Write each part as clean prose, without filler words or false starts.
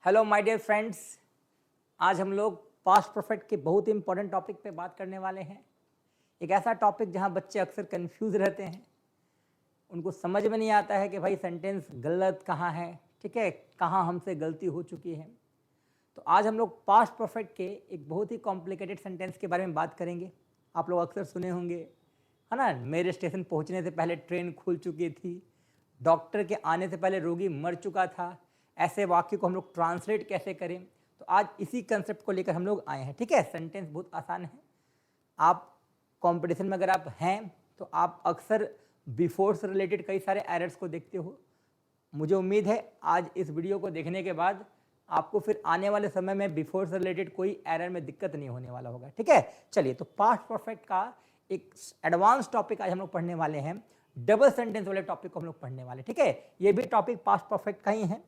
Hello my dear friends, आज हम लोग पास्ट परफेक्ट के बहुत ही इंपॉर्टेंट टॉपिक पे बात करने वाले हैं। एक ऐसा टॉपिक जहां बच्चे अक्सर कंफ्यूज रहते हैं, उनको समझ में नहीं आता है कि भाई सेंटेंस गलत कहाँ है, ठीक है, कहाँ हमसे गलती हो चुकी है। तो आज हम लोग पास्ट परफेक्ट के एक बहुत ही कॉम्प्लिकेटेड सेंटेंस के बारे में बात करेंगे। आप लोग अक्सर सुने होंगे, है ना, मेरे स्टेशन पहुंचने से पहले ट्रेन खुल चुकी थी, डॉक्टर के आने से पहले रोगी मर चुका था। ऐसे वाक्य को हम लोग ट्रांसलेट कैसे करें, तो आज इसी कंसेप्ट को लेकर हम लोग आए हैं। ठीक है, सेंटेंस बहुत आसान है। आप कंपटीशन में अगर आप हैं तो आप अक्सर बिफोर से रिलेटेड कई सारे एरर्स को देखते हो। मुझे उम्मीद है आज इस वीडियो को देखने के बाद आपको फिर आने वाले समय में बिफोर से रिलेटेड कोई एरर में दिक्कत नहीं होने वाला होगा। ठीक है, चलिए, तो पास्ट परफेक्ट का एक एडवांस टॉपिक आज हम लोग पढ़ने वाले हैं। डबल सेंटेंस वाले टॉपिक को हम लोग पढ़ने वाले। ठीक है, ये भी टॉपिक पास्ट परफेक्ट का ही है।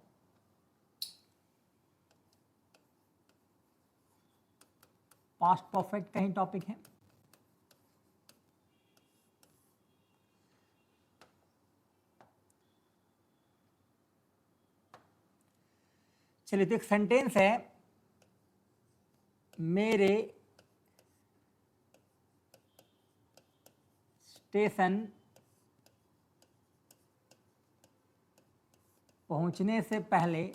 पास्ट परफेक्ट का ही टॉपिक है। चलिए, तो एक सेंटेंस है, मेरे स्टेशन पहुंचने से पहले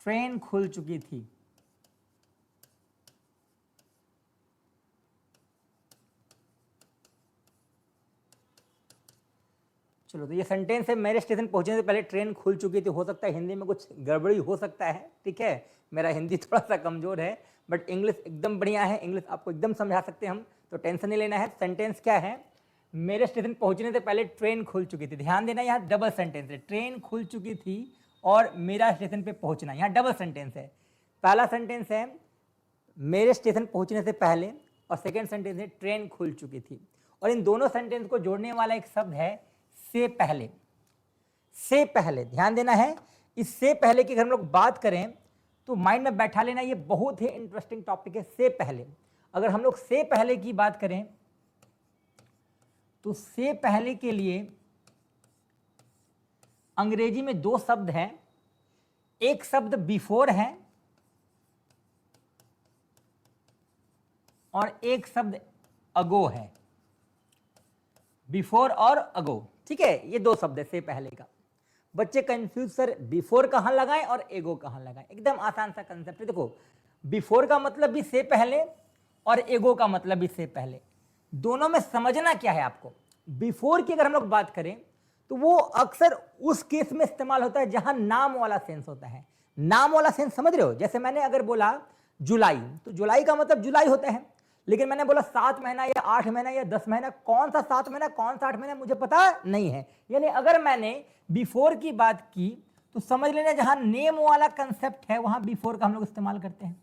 ट्रेन खुल चुकी थी। चलो, तो ये सेंटेंस है, मेरे स्टेशन पहुंचने से पहले ट्रेन खुल चुकी थी। हो सकता है हिंदी में कुछ गड़बड़ी हो सकता है, ठीक है, मेरा हिंदी थोड़ा सा कमजोर है, बट इंग्लिश एकदम बढ़िया है। इंग्लिश आपको एकदम समझा सकते हैं हम, तो टेंशन नहीं लेना है। सेंटेंस क्या है, मेरे स्टेशन पहुंचने से पहले ट्रेन खुल चुकी थी। ध्यान देना, यहाँ डबल सेंटेंस है, ट्रेन खुल चुकी थी और मेरा स्टेशन पे पहुंचना, यहाँ डबल सेंटेंस है। पहला सेंटेंस है मेरे स्टेशन पहुंचने से पहले, और सेकेंड सेंटेंस है ट्रेन खुल चुकी थी। और इन दोनों सेंटेंस को जोड़ने वाला एक शब्द है से पहले। से पहले ध्यान देना है, इससे पहले की अगर हम लोग बात करें तो माइंड में बैठा लेना, ये बहुत ही इंटरेस्टिंग टॉपिक है। से पहले, अगर हम लोग से पहले की बात करें तो से पहले के लिए अंग्रेजी में दो शब्द हैं। एक शब्द बिफोर है और एक शब्द अगो है। बिफोर और अगो, ठीक है, ये दो शब्द है से पहले का। बच्चे कंफ्यूज, सर बिफोर कहां लगाएं और एगो कहां लगाएं। एकदम आसान सा कंसेप्ट है। देखो, बिफोर का मतलब भी से पहले और एगो का मतलब भी से पहले। दोनों में समझना क्या है आपको। बिफोर की अगर हम लोग बात करें तो वो अक्सर उस केस में इस्तेमाल होता है जहां नाम वाला सेंस होता है। नाम वाला सेंस समझ रहे हो, जैसे मैंने अगर बोला जुलाई, तो जुलाई का मतलब जुलाई होता है। लेकिन मैंने बोला 7 महीना या 8 महीना या 10 महीना, कौन सा 7 महीना कौन सा 8 महीना मुझे पता नहीं है। यानी अगर मैंने बिफोर की बात की तो समझ लेना जहां नेम वाला कंसेप्ट है वहां बिफोर का हम लोग इस्तेमाल करते हैं।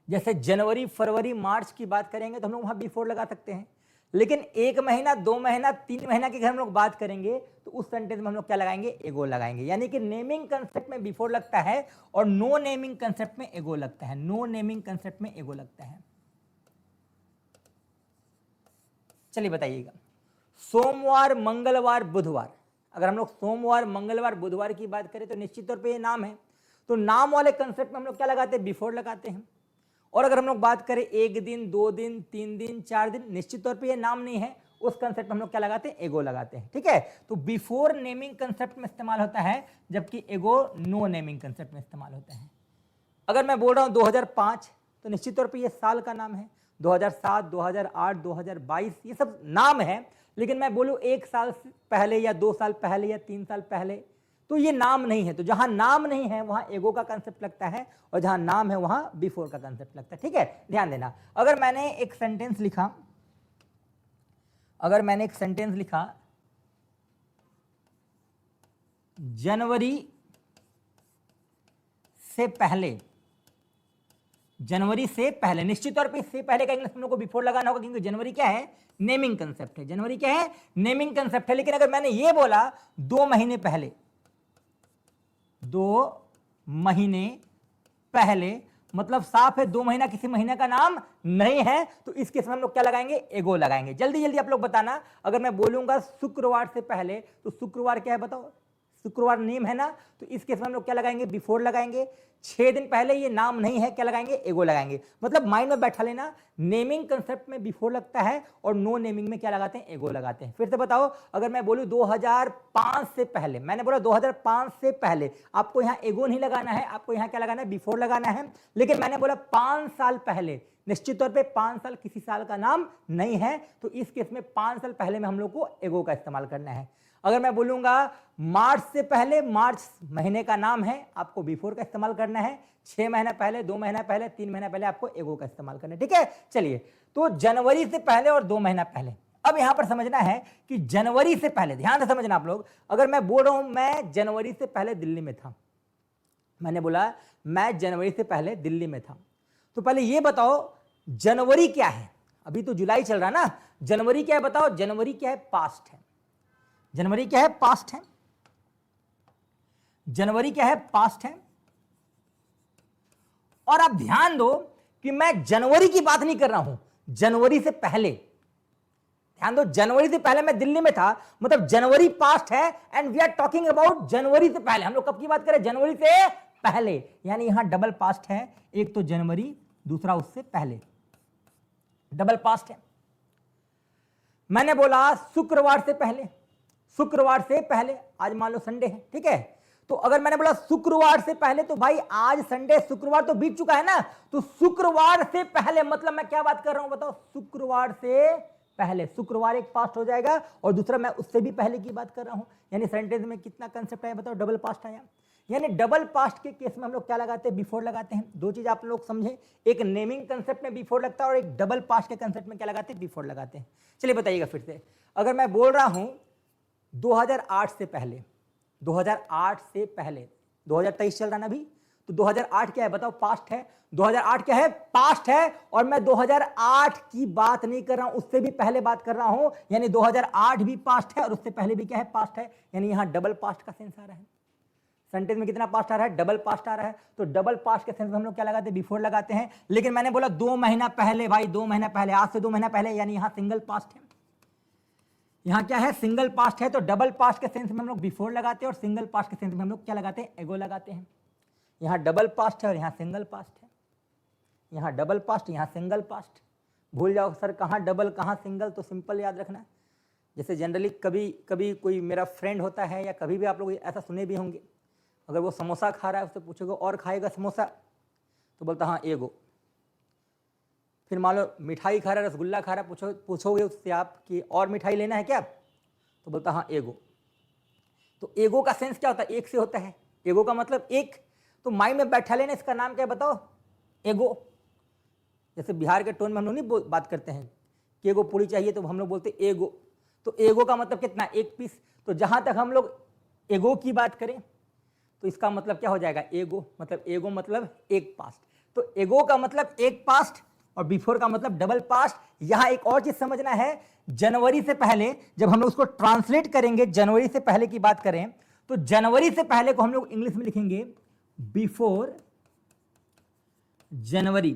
जैसे जनवरी फरवरी मार्च की बात करेंगे तो हम लोग वहां बिफोर लगा सकते हैं। लेकिन 1 महीना 2 महीना 3 महीना की अगर हम लोग बात करेंगे तो उस सेंटेंस में हम लोग क्या लगाएंगे, एगो लगाएंगे। यानी कि नेमिंग कंसेप्ट में बिफोर लगता है और नो नेमिंग कंसेप्ट में एगो लगता है। नो नेमिंग कंसेप्ट में एगो लगता है। चलिए बताइएगा, सोमवार मंगलवार बुधवार, अगर हम लोग सोमवार मंगलवार बुधवार की बात करें तो निश्चित तौर पे ये नाम है, तो नाम वाले कंसेप्ट में हम लोग क्या लगाते हैं, बिफोर लगाते हैं। और अगर हम लोग बात करें 1 दिन 2 दिन 3 दिन 4 दिन, निश्चित तौर पे ये नाम नहीं है, उस कंसेप्ट में हम लोग क्या लगाते हैं, एगो लगाते हैं। ठीक है, तो बिफोर नेमिंग कंसेप्ट में इस्तेमाल होता है, जबकि एगो नो नेमिंग कंसेप्ट में इस्तेमाल होता है। अगर मैं बोल रहा हूं 2005 तो निश्चित तौर पे ये साल का नाम है। 2007 2008 2022 ये सब नाम है। लेकिन मैं बोलूं 1 साल पहले या 2 साल पहले या 3 साल पहले, तो ये नाम नहीं है। तो जहां नाम नहीं है वहां एगो का कंसेप्ट लगता है, और जहां नाम है वहां बिफोर का कंसेप्ट लगता है। ठीक है, ध्यान देना। अगर मैंने एक सेंटेंस लिखा, जनवरी से पहले, जनवरी से पहले, निश्चित तौर पे इससे पहले का इंग्लिश हम लोग को बिफोर लगाना होगा, क्योंकि जनवरी क्या है, नेमिंग कंसेप्ट है। जनवरी क्या है, नेमिंग कंसेप्ट है। लेकिन अगर मैंने ये बोला 2 महीने पहले, 2 महीने पहले, मतलब साफ है 2 महीना किसी महीने का नाम नहीं है, तो इस केस में हम लोग क्या लगाएंगे, एगो लगाएंगे। जल्दी जल्दी आप लोग बताना, अगर मैं बोलूंगा शुक्रवार से पहले, तो शुक्रवार क्या है बताओ, शुक्रवार नेम है ना, तो इस केस में हम लोग क्या लगाएंगे, बिफोर लगाएंगे। 6 दिन पहले ये नाम नहीं है, क्या लगाएंगे, एगो लगाएंगे। मतलब माइंड में बैठा लेना, नेमिंग कंसेप्ट में बिफोर लगता है और नो नेमिंग में क्या लगाते हैं, एगो लगाते हैं। फिर से बताओ, अगर मैं बोलूं 2005 से पहले, मैंने बोला 2005 से पहले, आपको यहाँ एगो नहीं लगाना है, आपको यहाँ क्या लगाना है, बिफोर लगाना है। लेकिन मैंने बोला 5 साल पहले, निश्चित तौर पे 5 साल किसी साल का नाम नहीं है, तो इस केस में 5 साल पहले में हम लोग को एगो का इस्तेमाल करना है। अगर मैं बोलूंगा मार्च से पहले, मार्च महीने का नाम है, आपको बिफोर का इस्तेमाल करना है। 6 महीना पहले, 2 महीना पहले, 3 महीना पहले आपको एगो का इस्तेमाल करना है, ठीक है। चलिए, तो जनवरी से पहले और 2 महीना पहले, अब यहां पर समझना है कि जनवरी से पहले, ध्यान से समझना आप लोग, अगर मैं बोल रहा हूं मैं जनवरी से पहले दिल्ली में था, मैंने बोला मैं जनवरी से पहले दिल्ली में था, तो पहले ये बताओ जनवरी क्या है, अभी तो जुलाई चल रहा ना, जनवरी क्या है बताओ, जनवरी क्या है, पास्ट है। जनवरी क्या है, पास्ट है। जनवरी क्या है, पास्ट है। और आप ध्यान दो कि मैं जनवरी की बात नहीं कर रहा हूं, जनवरी से पहले, ध्यान दो, जनवरी से पहले मैं दिल्ली में था, मतलब जनवरी पास्ट है and we are talking about जनवरी से पहले। हम लोग कब की बात करें, जनवरी से पहले, यानी यहां डबल पास्ट है, एक तो जनवरी, दूसरा उससे पहले, डबल पास्ट है। मैंने बोला शुक्रवार से पहले, शुक्रवार से पहले, आज मान लो संडे है, ठीक है, तो अगर मैंने बोला शुक्रवार से पहले, तो भाई आज संडे, शुक्रवार तो बीत चुका है ना, तो शुक्रवार से पहले मतलब मैं क्या बात कर रहा हूं बताओ, शुक्रवार से पहले, शुक्रवार एक पास्ट हो जाएगा और दूसरा मैं उससे भी पहले की बात कर रहा हूं, यानी सेंटेंस में कितना कंसेप्ट आया बताओ, डबल पास्ट आया। यानी डबल पास्ट के केस में हम लोग क्या लगाते हैं, बिफोर लगाते हैं। दो चीज आप लोग समझे, एक नेमिंग कंसेप्ट में बिफोर लगता है और एक डबल पास्ट के कंसेप्ट में क्या लगाते हैं, बिफोर लगाते हैं। चलिए बताइएगा फिर से, अगर मैं बोल रहा हूं 2008 से पहले, 2008 से पहले, 2023 चल रहा ना अभी, तो 2008 क्या है बताओ, पास्ट है। 2008 क्या है, पास्ट है, और मैं 2008 की बात नहीं कर रहा हूं, उससे भी पहले बात कर रहा हूं, यानी 2008 भी पास्ट है और उससे पहले भी क्या है, पास्ट है, यानी यहां डबल पास्ट का सेंस आ रहा है। सेंटेंस में कितना पास्ट आ रहा है, डबल पास्ट आ रहा है, तो डबल पास्ट के सेंस में हम लोग क्या लगाते हैं, बिफोर लगाते हैं। लेकिन मैंने बोला 2 महीना पहले, भाई 2 महीना पहले, आज से 2 महीना पहले, यानी यहां सिंगल पास्ट है, यहां क्या है, सिंगल पास्ट है, तो डबल पास्ट के सेंस में हम लोग बिफोर लगाते हैं और सिंगल पास्ट के सेंस में हम लोग क्या लगाते हैं, एगो लगाते हैं। यहां डबल पास्ट है और यहां सिंगल पास्ट है, यहां डबल पास्ट, यहां सिंगल पास्ट। भूल जाओ सर कहां डबल कहां सिंगल, तो सिंपल याद रखना, जैसे जनरली कभी कभी कोई मेरा फ्रेंड होता है या कभी भी आप लोग ऐसा सुने भी होंगे, अगर वो समोसा खा रहा है, उससे पूछोगे और खाएगा समोसा, तो बोलता हाँ एगो। फिर मान लो मिठाई खा रहा है, रसगुल्ला खा रहा है, पूछोगे उससे आप कि और मिठाई लेना है क्या, तो बोलता हाँ एगो। तो एगो का सेंस क्या होता है, एक से होता है, एगो का मतलब एक, तो माइंड में बैठा लेना, इसका नाम क्या बताओ, एगो। जैसे बिहार के टोन में हम लोग नहीं बात करते हैं कि एगो पूरी चाहिए, तो हम लोग बोलते एगो, तो एगो का मतलब कितना, एक पीस। तो जहां तक हम लोग एगो की बात करें, तो इसका मतलब क्या हो जाएगा, एगो मतलब एक पास्ट, तो एगो का मतलब एक पास्ट और बिफोर का मतलब डबल पास्ट। यहां एक और चीज समझना है, जनवरी से पहले जब हम लोग उसको ट्रांसलेट करेंगे, जनवरी से पहले की बात करें, तो जनवरी से पहले को हम लोग इंग्लिश में लिखेंगे बिफोर जनवरी,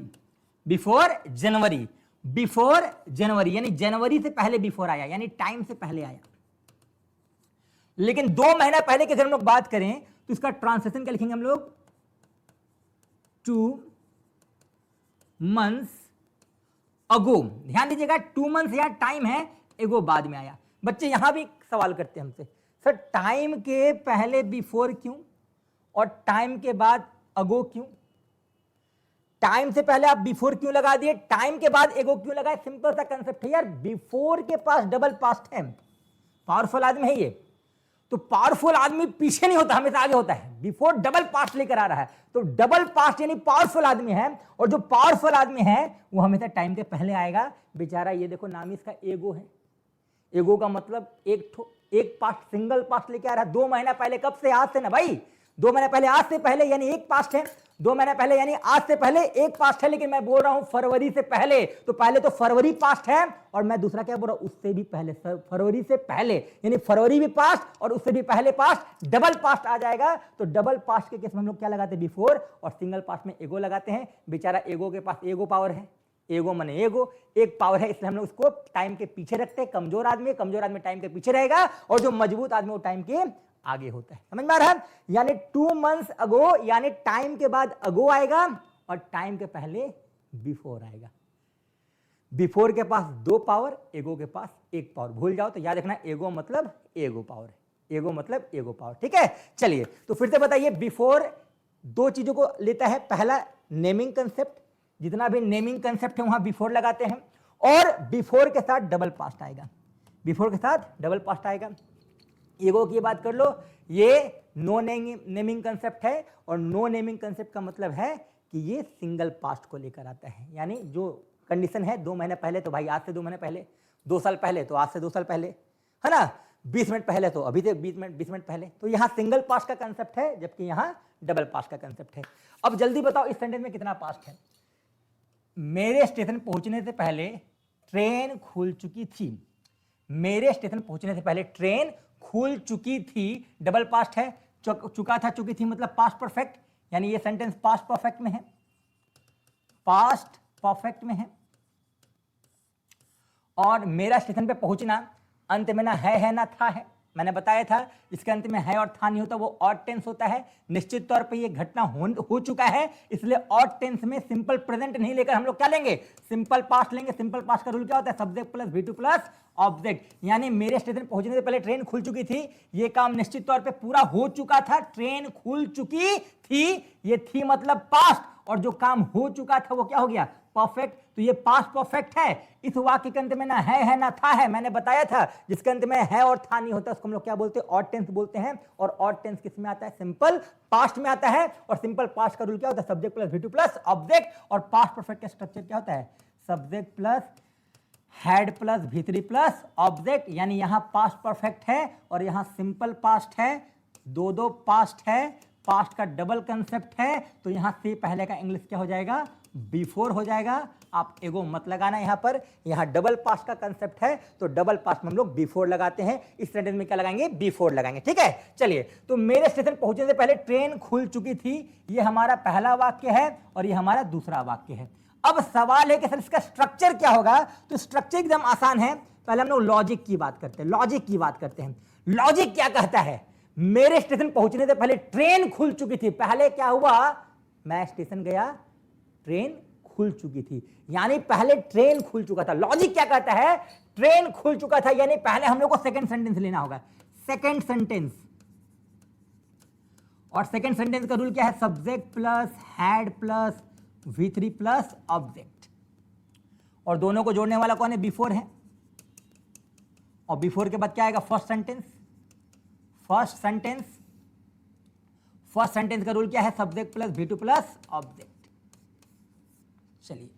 बिफोर जनवरी, बिफोर जनवरी, यानी जनवरी से पहले बिफोर आया, यानी टाइम से पहले आया। लेकिन 2 महीना पहले की अगर हम लोग बात करें, तो इसका ट्रांसलेशन क्या लिखेंगे हम लोग, 2 मंथ्स अगो। ध्यान दीजिएगा, 2 मंथ्स या टाइम है, एगो बाद में आया। बच्चे यहां भी सवाल करते हैं हमसे, सर टाइम के पहले बिफोर क्यों और टाइम के बाद अगो क्यों, टाइम से पहले आप बिफोर क्यों लगा दिए, टाइम के बाद एगो क्यों लगाए। सिंपल सा कंसेप्ट है यार, बिफोर के पास डबल पास्ट है, पावरफुल आदमी है ये, तो पावरफुल आदमी पीछे नहीं होता, हमेशा आगे होता है। बिफोर डबल पास्ट लेकर आ रहा है, तो डबल पास्ट यानी पावरफुल आदमी है, और जो पावरफुल आदमी है वो हमेशा टाइम के पहले आएगा। बेचारा ये देखो नाम इसका एगो है, एगो का मतलब एक पास्ट, सिंगल पास्ट लेके आ रहा है। 2 महीना पहले, कब से, आज से ना भाई, 2 महीना पहले, आज से पहले, यानी एक पास्ट है। 2 महीने पहले यानी आज से पहले एक पास्ट है, लेकिन मैं बोल रहा हूं फरवरी से पहले, तो पहले तो फरवरी पास्ट है और मैं दूसरा क्या बोल रहा हूं, उससे भी पहले, फरवरी से पहले, यानी फरवरी भी पास्ट और उससे भी पहले पास्ट, डबल पास्ट आ जाएगा। तो डबल पास्ट के केस में हम लोग क्या लगाते हैं, बिफोर, और सिंगल पास्ट में एगो लगाते हैं। बेचारा एगो के पास एगो पावर है, एगो माने एगो, एक पावर है, इसलिए हम लोग उसको टाइम के पीछे रखते हैं। कमजोर आदमी टाइम के पीछे रहेगा और जो मजबूत आदमी वो टाइम के आगे होता है। समझ में आ रहा है? यानी 2 मंथ्स अगो, यानी टाइम के बाद अगो आएगा और टाइम के पहले बिफोर आएगा। बिफोर के पास 2 पावर, एगो के पास 1 पावर। भूल जाओ तो याद रखना, एगो मतलब एगो पावर है, एगो मतलब एगो पावर। ठीक है, चलिए तो फिर से बताइए, बिफोर 2 चीजों को लेता है। पहला नेमिंग कंसेप्ट, जितना भी नेमिंग कंसेप्ट है वहां बिफोर लगाते हैं, और बिफोर के साथ डबल पास्ट आएगा, बिफोर के साथ डबल पास्ट आएगा। एगो की बात कर लो, ये नो नेमिंग कंसेप्ट है, और नो नेमिंग कंसेप्ट का मतलब है कि ये सिंगल पास्ट को लेकर आता है। यानी जो कंडीशन है 2 महीने पहले तो भाई आज से 2 महीने पहले, 2 साल पहले तो आज से 2 साल पहले, है ना, 20 मिनट पहले तो अभी से 20 मिनट पहले। तो यहाँ सिंगल पास्ट का कंसेप्ट है, जबकि यहाँ डबल पास्ट का कंसेप्ट है। अब जल्दी बताओ इस सेंटेंस में कितना पास्ट है। मेरे स्टेशन पहुंचने से पहले ट्रेन खुल चुकी थी। मेरे स्टेशन पहुंचने से पहले ट्रेन खुल चुकी थी, डबल पास्ट है। चुका था, चुकी थी मतलब पास्ट परफेक्ट, यानी ये सेंटेंस पास्ट परफेक्ट में है, पास्ट परफेक्ट में है। और मेरा स्टेशन पे पहुंचना अंत में ना है ना था है। मैंने बताया था इसके अंत में है और था नहीं होता, वो ऑड टेंस होता है। निश्चित तौर पे ये घटना हो चुका है, इसलिए ऑड टेंस में सिंपल प्रेजेंट नहीं लेकर हम लोग क्या लेंगे, सिंपल पास्ट लेंगे। सिंपल पास्ट का रूल क्या होता है, subject plus V2 plus object. यानी मेरे स्टेशन पहुंचने से पहले ट्रेन खुल चुकी थी, ये काम निश्चित तौर पे पूरा हो चुका था। ट्रेन खुल चुकी थी, ये थी मतलब पास्ट, और जो काम हो चुका था वो क्या हो गया, परफेक्ट। तो ये पास्ट परफेक्ट है। इस वाक्य के अंत में ना है ना था है। मैंने बताया था जिसके अंत में है और था नहीं होता उसको हम लोग क्या बोलते हैं, ऑड टेंस बोलते हैं। और ऑड टेंस किस में आता है, सिंपल पास्ट में आता है। और सिंपल पास्ट का रूल क्या होता है, subject plus V2 plus object. और पास्ट परफेक्ट का स्ट्रक्चर क्या होता है, subject plus had plus V3 plus object. यानी यहां पास्ट परफेक्ट है और यहां सिंपल पास्ट है, दो पास्ट है, पास्ट का डबल कंसेप्ट है। तो यहां से पहले का इंग्लिश क्या हो जाएगा, बिफोर हो जाएगा। आप एगो मत लगाना यहां पर, यहां डबल पास्ट का कंसेप्ट है तो डबल पास्ट में हम लोग बिफोर लगाते हैं। इस सेंटेंस में क्या लगाएंगे, बिफोर लगाएंगे। ठीक है, चलिए तो मेरे स्टेशन पहुंचने से पहले ट्रेन खुल चुकी थी, ये हमारा पहला वाक्य है और ये हमारा दूसरा वाक्य है। अब सवाल है कि सर इसका स्ट्रक्चर क्या होगा। तो स्ट्रक्चर एकदम आसान है। पहले हम लोग लॉजिक की बात करते हैं, लॉजिक की बात करते हैं। लॉजिक क्या कहता है, मेरे स्टेशन पहुंचने से पहले ट्रेन खुल चुकी थी। पहले क्या हुआ, मैं स्टेशन गया, ट्रेन खुल चुकी थी, यानी पहले ट्रेन खुल चुका था। लॉजिक क्या कहता है, ट्रेन खुल चुका था, यानी पहले हम लोग को सेकंड सेंटेंस लेना होगा, सेकंड सेंटेंस। और सेकंड सेंटेंस का रूल क्या है, subject plus had plus V3 plus object. और दोनों को जोड़ने वाला कौन है, बिफोर है। और बिफोर के बाद क्या आएगा, first sentence. First sentence, first sentence का रूल क्या है, subject plus V2 plus object. चलिए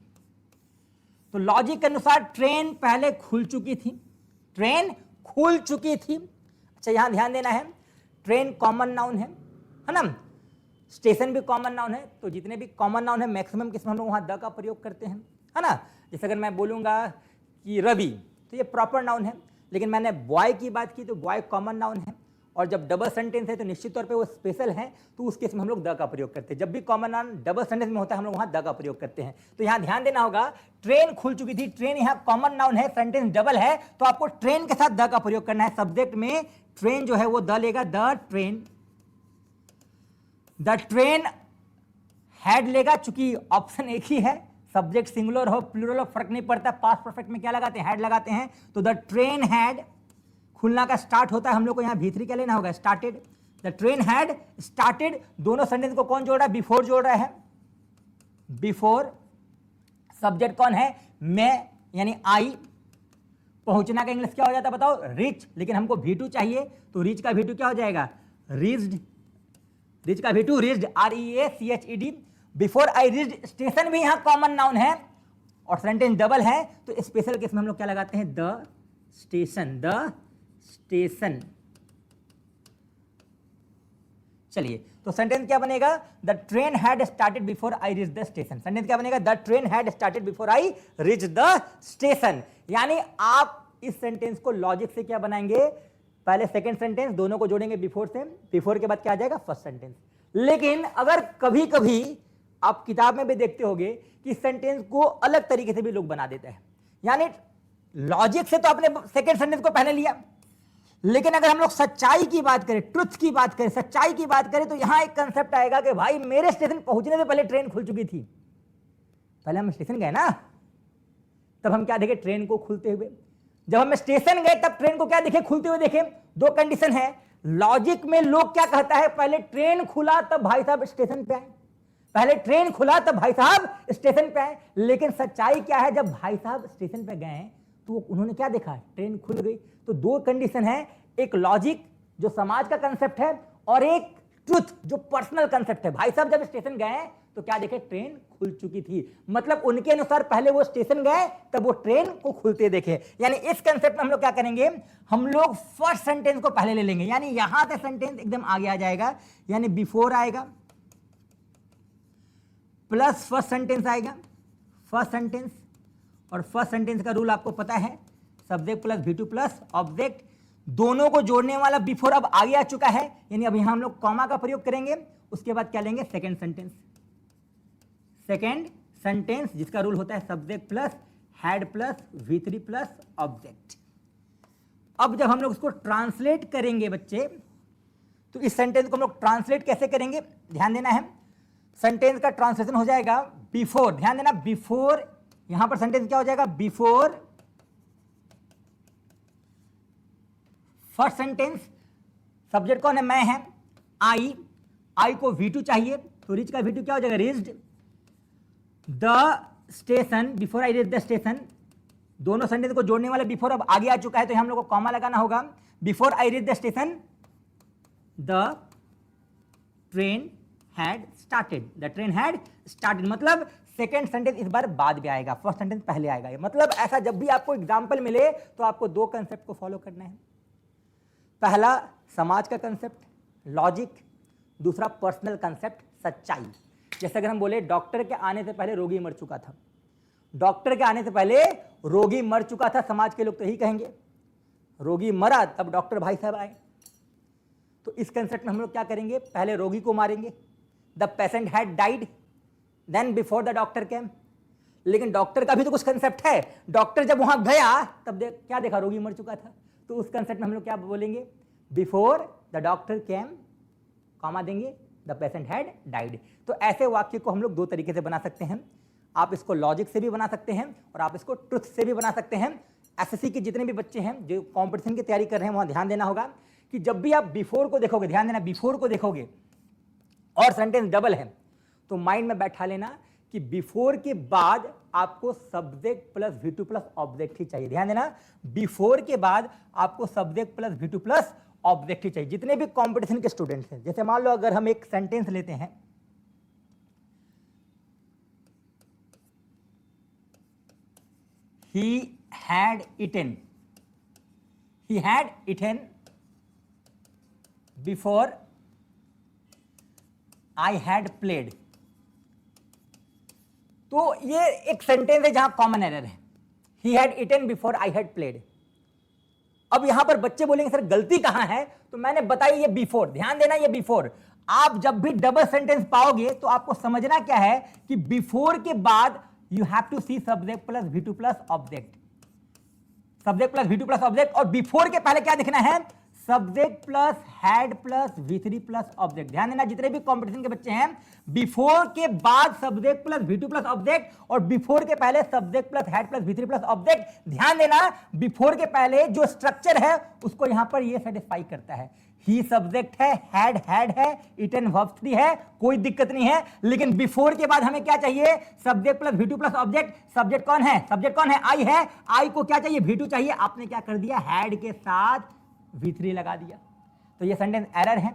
तो लॉजिक के अनुसार ट्रेन पहले खुल चुकी थी, ट्रेन खुल चुकी थी। अच्छा यहां ध्यान देना है, ट्रेन कॉमन नाउन है ना, स्टेशन भी कॉमन नाउन है। तो जितने भी कॉमन नाउन है मैक्सिमम किसमें हम लोग वहां द का प्रयोग करते हैं, है ना। जैसे अगर मैं बोलूंगा कि रवि, तो ये प्रॉपर नाउन है। लेकिन मैंने बॉय की बात की तो बॉय कॉमन नाउन है। और जब डबल सेंटेंस है तो निश्चित तौर पे वो स्पेशल है, तो उस केस में हम लोग द का प्रयोग करते हैं। जब भी कॉमन नाउन डबल सेंटेंस में होता है हम लोग वहां द का प्रयोग करते हैं। तो यहाँ ध्यान देना होगा, ट्रेन खुल चुकी थी, ट्रेन यहाँ कॉमन नाउन है, सेंटेंस डबल है, तो आपको ट्रेन के साथ द का प्रयोग करना है। सब्जेक्ट में ट्रेन जो है वो द लेगा, the train. The train had लेगा, चूंकि ऑप्शन एक ही है, सब्जेक्ट सिंगुलर हो प्लूरल हो फर्क नहीं पड़ता। पास्ट परफेक्ट में क्या लगाते हैं, हैड लगाते हैं। तो द ट्रेन हैड, खुलना का स्टार्ट होता है, हम लोग को यहाँ V3 क्या लेना होगा, started. The train had started. दोनों सेंटेंस को कौन जोड़ रहा है, बिफोर जोड़ रहा है, बिफोर। सब्जेक्ट कौन है, मैं यानी आई। पहुंचना का इंग्लिश क्या हो जाता है बताओ, रीच। लेकिन हमको V2 चाहिए, तो रीच का V2 क्या हो जाएगा, रीच्ड। रीच का V2 reached, REACHED। Before I reached, station भी यहाँ कॉमन नाउन है और सेंटेंस डबल है, तो स्पेशल केस में हम लोग क्या लगाते हैं, द स्टेशन, द स्टेशन। चलिए, तो सेंटेंस क्या बनेगा? The train had started before I reach the station. Sentence क्या बनेगा? The train had started before I reach the station. यानी आप इस सेंटेंस को लॉजिक से क्या बनाएंगे? पहले सेकंड सेंटेंस दोनों को जोड़ेंगे बिफोर से, बिफोर के बाद क्या आ जाएगा? First sentence. लेकिन अगर कभी कभी आप किताब में भी देखते होंगे कि सेंटेंस को अलग तरीके से भी लोग बना देते हैं। यानी लॉजिक से तो आपने सेकंड सेंटेंस को पहले लिया, लेकिन अगर हम लोग सच्चाई की बात करें, ट्रुथ की बात करें, सच्चाई की बात करें, तो यहां एक कंसेप्ट आएगा कि भाई मेरे स्टेशन पहुंचने से पहले ट्रेन खुल चुकी थी। पहले हम स्टेशन गए ना, तब हम क्या देखे? ट्रेन को खुलते हुए। जब हम स्टेशन गए तब ट्रेन को क्या देखे? खुलते हुए देखे। दो कंडीशन है। लॉजिक में लोग क्या कहता है? पहले ट्रेन खुला तब भाई साहब स्टेशन पे आए, पहले ट्रेन खुला तब भाई साहब स्टेशन पे आए। लेकिन सच्चाई क्या है? जब भाई साहब स्टेशन पे गए तो उन्होंने क्या देखा? ट्रेन खुल गई। तो दो कंडीशन है, एक लॉजिक जो समाज का कंसेप्ट है और एक ट्रुथ जो पर्सनल कंसेप्ट है। भाई साहब जब स्टेशन गए तो क्या देखे? ट्रेन खुल चुकी थी। मतलब उनके अनुसार पहले वो स्टेशन गए तब वो ट्रेन को खुलते देखे। यानी इस कंसेप्ट में हम लोग क्या करेंगे? हम लोग फर्स्ट सेंटेंस को पहले ले लेंगे। यानी यहां से सेंटेंस एकदम आगे आ जाएगा, यानी बिफोर आएगा प्लस फर्स्ट सेंटेंस आएगा, फर्स्ट सेंटेंस। और फर्स्ट सेंटेंस का रूल आपको पता है, subject plus V2 plus object, दोनों को जोड़ने वाला बिफोर अब आगे आ चुका है। यानी अब यहां हम लोग कॉमा का प्रयोग करेंगे। उसके बाद क्या लेंगे? Second sentence. सेकंड सेंटेंस जिसका रूल होता है subject plus had plus V3 plus object. अब जब हम लोग उसको ट्रांसलेट करेंगे बच्चे, तो इस सेंटेंस को हम लोग ट्रांसलेट कैसे करेंगे? ध्यान देना है। सेंटेंस का ट्रांसलेशन हो जाएगा बिफोर। ध्यान देना, बिफोर, यहां पर सेंटेंस क्या हो जाएगा? Before first sentence. सब्जेक्ट कौन है? मैं है, आई। आई को V2 चाहिए, तो रीच का V2 क्या हो जाएगा? Reached the station, before I reach the station. दोनों सेंटेंस को जोड़ने वाले बिफोर अब आगे आ चुका है, तो हम लोग को कॉमा लगाना होगा। Before I reach the station the train had started, the train had started. मतलब सेकेंड सेंटेंस इस बार बाद में आएगा, फर्स्ट सेंटेंस पहले आएगा। मतलब ऐसा जब भी आपको एग्जाम्पल मिले तो आपको दो कंसेप्ट को फॉलो करना है। पहला समाज का कंसेप्ट लॉजिक, दूसरा पर्सनल कंसेप्ट सच्चाई। जैसे अगर हम बोले डॉक्टर के आने से पहले रोगी मर चुका था, डॉक्टर के आने से पहले रोगी मर चुका था, समाज के लोग तो यही कहेंगे। रोगी मरा तब डॉक्टर भाई साहब आए। तो इस कंसेप्ट में हम लोग क्या करेंगे? पहले रोगी को मारेंगे, the patient had died then before the doctor came. लेकिन डॉक्टर का भी तो कुछ कंसेप्ट है। डॉक्टर जब वहां गया तब क्या देखा? रोगी मर चुका था। तो उस कंसेप्ट में हम लोग क्या बोलेंगे? Before the doctor came, comma देंगे, द पेशेंट हैड डाइड। तो ऐसे वाक्य को हम लोग दो तरीके से बना सकते हैं। आप इसको लॉजिक से भी बना सकते हैं और आप इसको ट्रुथ से भी बना सकते हैं। एसएससी के जितने भी बच्चे हैं जो कॉम्पिटिशन की तैयारी कर रहे हैं, वहां ध्यान देना होगा कि जब भी आप बिफोर को देखोगे, ध्यान देना, बिफोर को देखोगे और सेंटेंस डबल है, तो माइंड में बैठा लेना कि बिफोर के बाद आपको subject plus V2 plus object ही चाहिए। ध्यान देना, बिफोर के बाद आपको subject plus V2 plus object ही चाहिए। जितने भी कंपटीशन के स्टूडेंट्स हैं, जैसे मान लो अगर हम एक सेंटेंस लेते हैं, he had eaten before I had played। तो ये एक सेंटेंस है जहां कॉमन एरर है, he had eaten before I had played। अब यहां पर बच्चे बोलेंगे सर गलती कहां है? तो मैंने बताई ये बिफोर। ध्यान देना, ये बिफोर। आप जब भी डबल सेंटेंस पाओगे तो आपको समझना क्या है कि बिफोर के बाद you have to see subject plus V2 plus object, subject plus V2 plus object. और बिफोर के पहले क्या दिखना है? Subject plus had plus V3 plus object. ध्यान देना, जितने भी कंपटीशन के बच्चे हैं, बिफोर के बाद subject plus V2 plus object और बिफोर के पहले subject plus had plus V3 plus object. ध्यान देना, बिफोर के पहले जो स्ट्रक्चर है उसको यहां पर ये सेटिस्फाई करता है। ही सब्जेक्ट है, हैड है, इटन वर्ब 3 है, कोई दिक्कत नहीं है। लेकिन बिफोर के बाद हमें क्या चाहिए? Subject plus V2 plus object. Subject कौन है? सब्जेक्ट कौन है? आई है। आई को क्या चाहिए? V2 चाहिए। आपने क्या कर दिया? हैड के साथ V3 लगा दिया। तो ये सेंटेंस एरर है,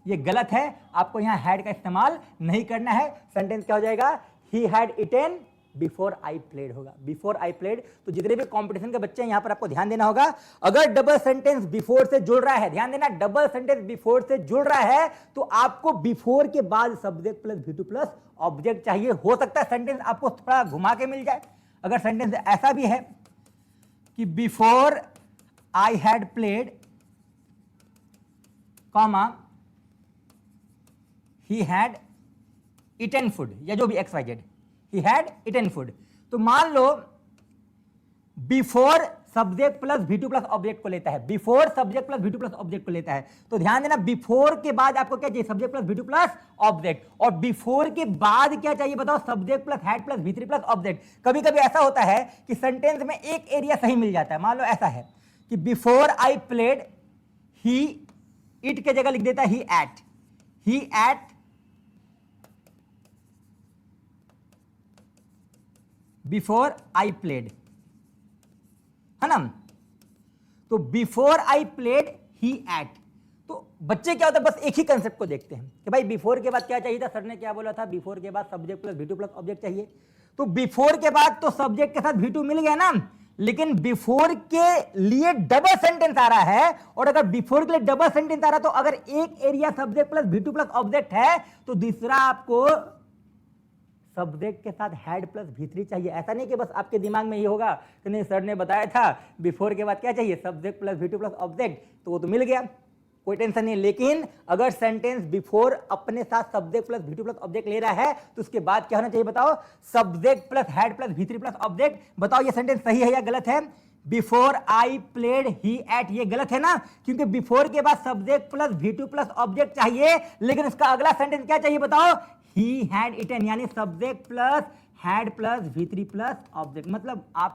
ये गलत है। आपको यहां हैड का इस्तेमाल नहीं करना है। सेंटेंस क्या हो जाएगा? He had eaten before I played होगा, बिफोर आई प्लेड। तो जितने भी कंपटीशन के बच्चे हैं यहां पर आपको ध्यान देना होगा, अगर डबल सेंटेंस बिफोर से जुड़ रहा है, ध्यान देना, डबल सेंटेंस बिफोर से जुड़ रहा है तो आपको बिफोर के बाद subject plus V2 plus object चाहिए। हो सकता है सेंटेंस आपको थोड़ा घुमा के मिल जाए। अगर सेंटेंस ऐसा भी है कि before I had played comma he had eaten food, या जो भी XYZ, he had eaten food, तो मान लो before subject plus V2 plus object को लेता है, before subject plus V2 plus object को लेता है। तो ध्यान देना, बिफोर के बाद आपको क्या चाहिए, subject plus V2 plus object, और बिफोर के बाद क्या चाहिए बताओ, subject plus had plus V3 plus object. कभी कभी ऐसा होता है कि सेंटेंस में एक एरिया सही मिल जाता है। मान लो ऐसा है कि before I played he, it के जगह लिख देता है he ate before I played, है ना। तो before I played he ate, तो बच्चे क्या होता है, बस एक ही कंसेप्ट को देखते हैं कि भाई बिफोर के बाद क्या चाहिए था, सर ने क्या बोला था, बिफोर के बाद subject plus V2 plus object चाहिए। तो बिफोर के बाद तो सब्जेक्ट के साथ V2 मिल गया ना, लेकिन बिफोर के लिए डबल सेंटेंस आ रहा है, और अगर बिफोर के लिए डबल सेंटेंस आ रहा है तो अगर एक area subject plus V2 plus object है तो दूसरा आपको सब्जेक्ट के साथ हैड प्लस V3 चाहिए। ऐसा नहीं कि बस आपके दिमाग में ये होगा कि नहीं सर ने बताया था बिफोर के बाद क्या चाहिए, subject plus V2 plus object, तो वो तो मिल गया, कोई टेंशन नहीं। लेकिन अगर सेंटेंस बिफोर अपने साथ subject plus V2 plus object ले रहा है तो उसके बाद क्या होना चाहिए बताओ, subject plus had plus V3 plus object. बताओ ये सेंटेंस सही है या गलत है, before I played he ate, ये गलत है ना, क्योंकि बिफोर के बाद subject plus V2 plus object चाहिए, लेकिन उसका अगला सेंटेंस क्या चाहिए बताओ, ही हैड इटन, यानी subject plus had plus V3 plus object. मतलब आप